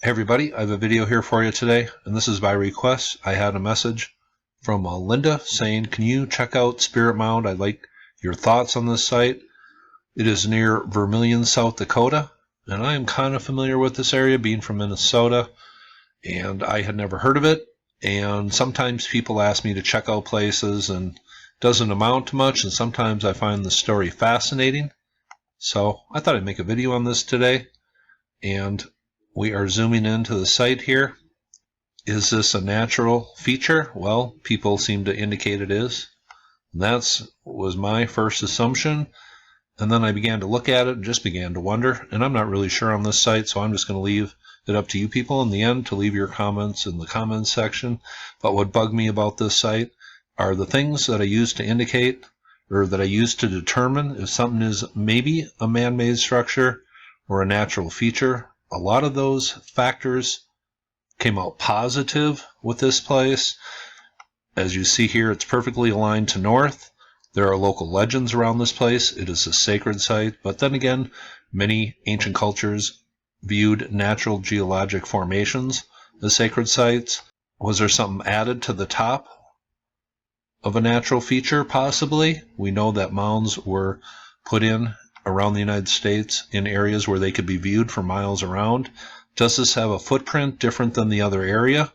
Hey everybody, I have a video here for you today, and this is by request. I had a message from Linda saying, can you check out Spirit Mound? I'd like your thoughts on this site. It is near Vermillion, South Dakota, and I am kind of familiar with this area, being from Minnesota, and I had never heard of it. And sometimes people ask me to check out places, and it doesn't amount to much, and sometimes I find the story fascinating. So I thought I'd make a video on this today, and we are zooming into the site here. Is this a natural feature? Well, people seem to indicate it is. That was my first assumption. And then I began to look at it and just began to wonder. And I'm not really sure on this site, so I'm just going to leave it up to you people in the end to leave your comments in the comments section. But what bugged me about this site are the things that I use to indicate, or that I use to determine if something is maybe a man-made structure or a natural feature. A lot of those factors came out positive with this place. As you see here, it's perfectly aligned to north. There are local legends around this place. It is a sacred site, but then again, many ancient cultures viewed natural geologic formations as sacred sites. Was there something added to the top of a natural feature? Possibly. We know that mounds were put in around the United States in areas where they could be viewed for miles around. Does this have a footprint different than the other area?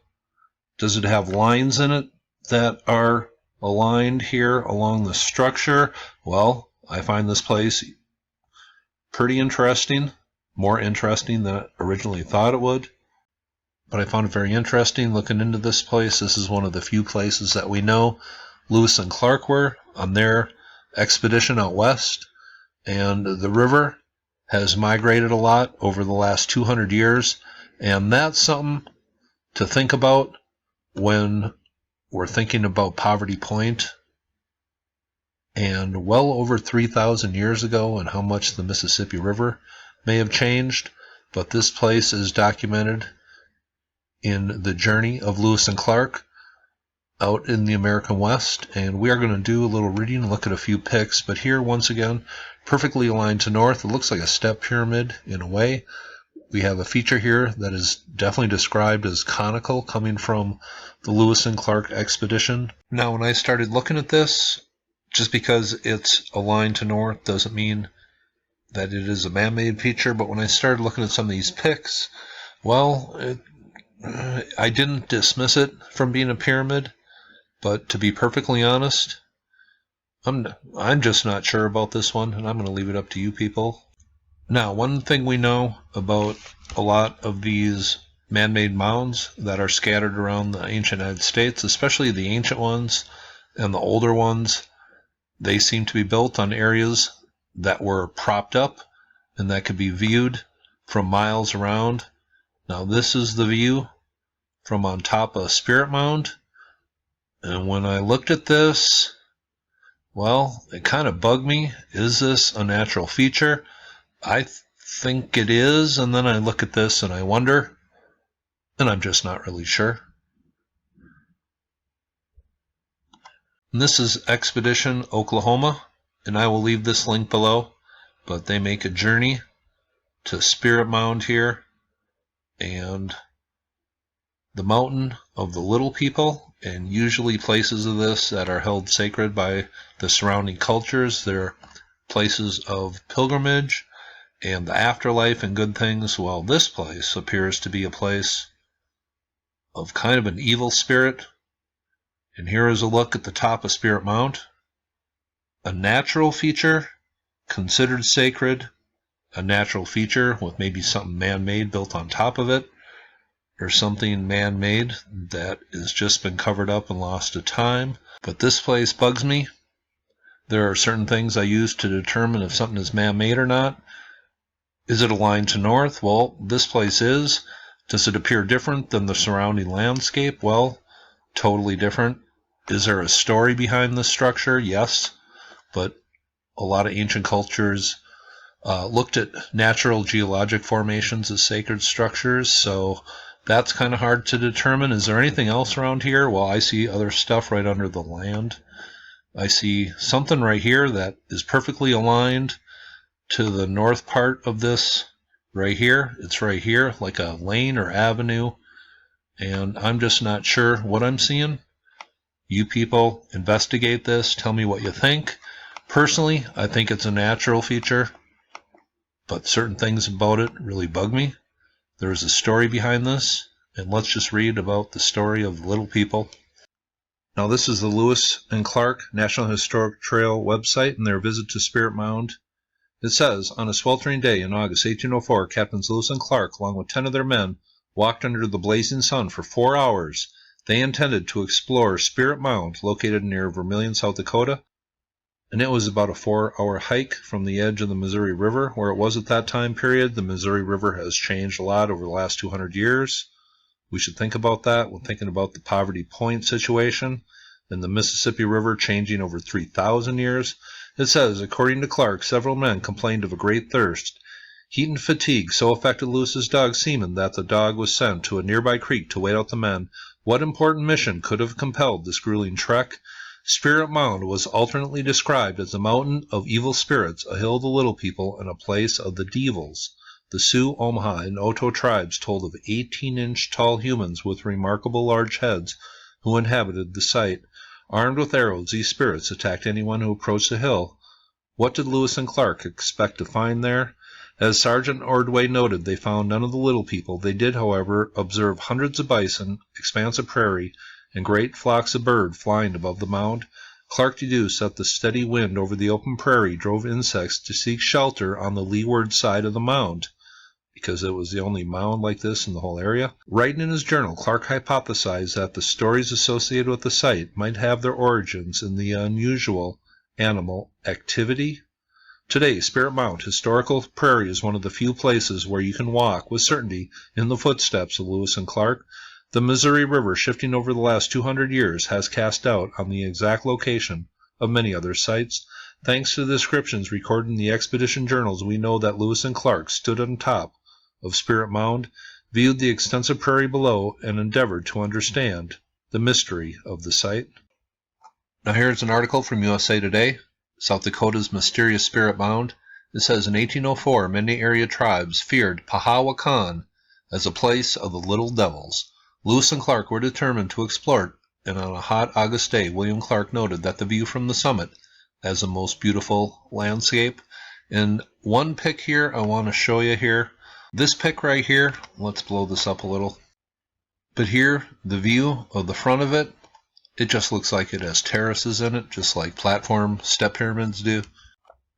Does it have lines in it that are aligned here along the structure? Well, I find this place pretty interesting, more interesting than I originally thought it would. But I found it very interesting looking into this place. This is one of the few places that we know Lewis and Clark were on their expedition out west. And the river has migrated a lot over the last 200 years, and that's something to think about when we're thinking about Poverty Point and well over 3,000 years ago, and how much the Mississippi River may have changed. But this place is documented in the journey of Lewis and Clark out in the American West, and we are going to do a little reading and look at a few pics. But here, once again, perfectly aligned to north. It looks like a step pyramid in a way. We have a feature here that is definitely described as conical, coming from the Lewis and Clark expedition. Now, when I started looking at this, just because it's aligned to north doesn't mean that it is a man-made feature, but when I started looking at some of these pics, well, I didn't dismiss it from being a pyramid, but to be perfectly honest, I'm just not sure about this one, and I'm going to leave it up to you people. Now, one thing we know about a lot of these man-made mounds that are scattered around the ancient United States, especially the ancient ones and the older ones, they seem to be built on areas that were propped up and that could be viewed from miles around. Now, this is the view from on top of Spirit Mound, and when I looked at this, well, it kind of bugged me. Is this a natural feature? I think it is, and then I look at this and I wonder, and I'm just not really sure. And this is Expedition Oklahoma, and I will leave this link below, but they make a journey to Spirit Mound here, and the mountain of the little people, and usually places of this that are held sacred by the surrounding cultures. They're places of pilgrimage and the afterlife and good things. Well, this place appears to be a place of kind of an evil spirit. And here is a look at the top of Spirit Mound. A natural feature considered sacred, a natural feature with maybe something man-made built on top of it, or something man-made that has just been covered up and lost to time. But this place bugs me. There are certain things I use to determine if something is man-made or not. Is it aligned to north? Well, this place is. Does it appear different than the surrounding landscape? Well, totally different. Is there a story behind this structure? Yes, but a lot of ancient cultures looked at natural geologic formations as sacred structures, so that's kind of hard to determine. Is there anything else around here? Well, I see other stuff right under the land. I see something right here that is perfectly aligned to the north part of this right here. It's right here, like a lane or avenue, and I'm just not sure what I'm seeing. You people investigate this. Tell me what you think. Personally, I think it's a natural feature, but certain things about it really bug me. There's a story behind this, and let's just read about the story of little people. Now, this is the Lewis and Clark National Historic Trail website and their visit to Spirit Mound. It says, on a sweltering day in August 1804, Captains Lewis and Clark, along with 10 of their men, walked under the blazing sun for 4 hours. They intended to explore Spirit Mound, located near Vermillion, South Dakota, and it was about a 4-hour hike from the edge of the Missouri River, where it was at that time period. The Missouri River has changed a lot over the last 200 years. We should think about that when thinking about the Poverty Point situation and the Mississippi River changing over 3,000 years. It says, according to Clark, several men complained of a great thirst. Heat and fatigue so affected Lewis's dog Seaman that the dog was sent to a nearby creek to wait out the men. What important mission could have compelled this grueling trek? Spirit Mound was alternately described as a mountain of evil spirits, a hill of the little people, and a place of the devils. The Sioux, Omaha, and Oto tribes told of 18-inch tall humans with remarkable large heads who inhabited the site. Armed with arrows, these spirits attacked anyone who approached the hill. What did Lewis and Clark expect to find there? As Sergeant Ordway noted, they found none of the little people. They did, however, observe hundreds of bison, expanse of prairie, and great flocks of birds flying above the mound. Clark deduced that the steady wind over the open prairie drove insects to seek shelter on the leeward side of the mound, because it was the only mound like this in the whole area. Writing in his journal, Clark hypothesized that the stories associated with the site might have their origins in the unusual animal activity. Today, Spirit Mound Historical Prairie is one of the few places where you can walk with certainty in the footsteps of Lewis and Clark. The Missouri River, shifting over the last 200 years, has cast doubt on the exact location of many other sites. Thanks to the descriptions recorded in the expedition journals, we know that Lewis and Clark stood on top of Spirit Mound, viewed the extensive prairie below, and endeavored to understand the mystery of the site. Now here's an article from USA Today, South Dakota's mysterious Spirit Mound. It says, in 1804, many area tribes feared Pahawakan as a place of the little devils. Lewis and Clark were determined to explore it, and on a hot August day, William Clark noted that the view from the summit as a most beautiful landscape. And one pic here I want to show you here. This pic right here, let's blow this up a little. But here, the view of the front of it, it just looks like it has terraces in it, just like platform step pyramids do.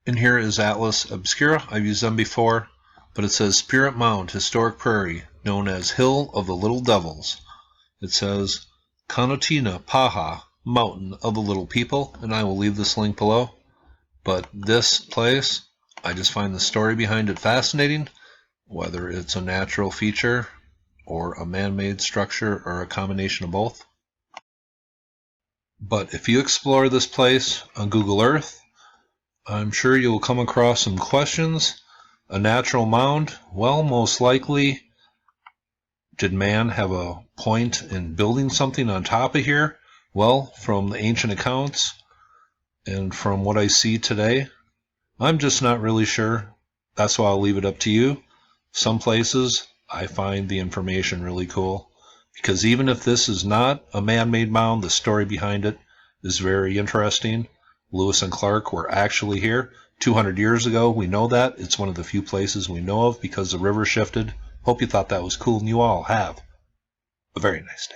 And here is Atlas Obscura. I've used them before, but it says Spirit Mound Historic Prairie, known as Hill of the Little Devils. It says Kanotina Paha, Mountain of the Little People, and I will leave this link below. But this place, I just find the story behind it fascinating, whether it's a natural feature or a man-made structure or a combination of both. But if you explore this place on Google Earth, I'm sure you'll come across some questions. A natural mound? Well, most likely, did man have a point in building something on top of here? Well, from the ancient accounts and from what I see today, I'm just not really sure. That's why I'll leave it up to you. Some places, I find the information really cool, because even if this is not a man-made mound, the story behind it is very interesting. Lewis and Clark were actually here 200 years ago. We know that. It's one of the few places we know of because the river shifted. Hope you thought that was cool, and you all have a very nice day.